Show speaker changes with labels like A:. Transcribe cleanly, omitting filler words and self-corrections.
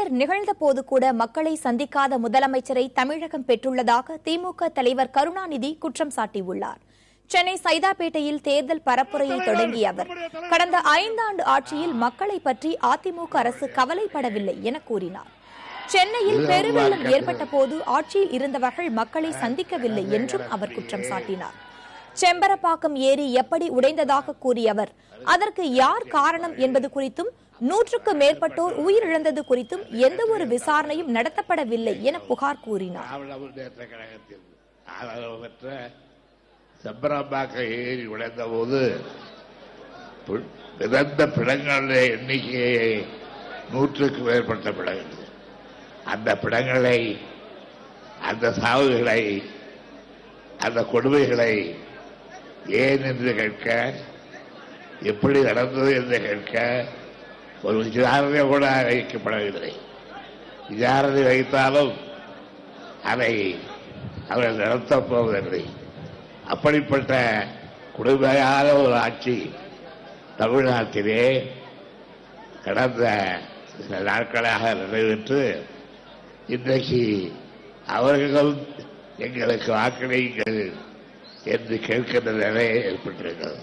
A: பேரிடர் நிகழ்ந்த போது கூட மக்களை சந்திக்காத முதலமைச்சரை தமிழகம் பெற்றுள்ளதாக திமுக தலைவர் கருணாநிதி குற்றம் சாட்டியுள்ளார். சென்னை சைதாப்பேட்டையில் தேர்தல் பரப்புரையை தொடங்கிய அவர் கடந்த 5 ஆண்டு ஆட்சியில் மக்களை பற்றி அதிமுக அரசு கவலைப்படவில்லை என கூறினார். சென்னையில் பெருவெள்ளம் ஏற்பட்ட போது ஆட்சியில் இருந்தவர்கள் மக்களை சந்திக்கவில்லை என்றும் அவர் குற்றம் சாட்டினார். செம்பரப்பாக்கம் ஏரி எப்படி உடைந்ததாக கூறிய அவர் அதற்கு யார் காரணம் என்பது குறித்தும் 100க்கு மேற்பட்டோர் உயிரிழந்தது குறித்தும் எந்த ஒரு விசாரணையும் நடத்தப்படவில்லை என புகார் கூறினார்.
B: செம்பரப்பாக்கம் ஏரி உடைந்த போது பிறந்த பிணங்களுடைய எண்ணிக்கையை 100க்கு மேற்பட்ட பிணங்கள். அந்த பிணங்களை, அந்த சாவுகளை, அந்த கொடுமைகளை ஏன் என்று கேட்க, எப்படி நடந்தது என்று கேட்க ஒரு விசாரணை கூட வைக்கப்படவில்லை. விசாரணை வைத்தாலும் அதை அவர்கள் நடத்தப் போவதில்லை. அப்படிப்பட்ட கொடுமையான ஒரு ஆட்சி தமிழ்நாட்டிலே கடந்த சில நாட்களாக நிறைவேற்று இன்றைக்கு அவர்களும் எங்களுக்கு வாக்களியுங்கள் என்று கேட்கின்ற நிலை ஏற்பட்டிருக்கிறது.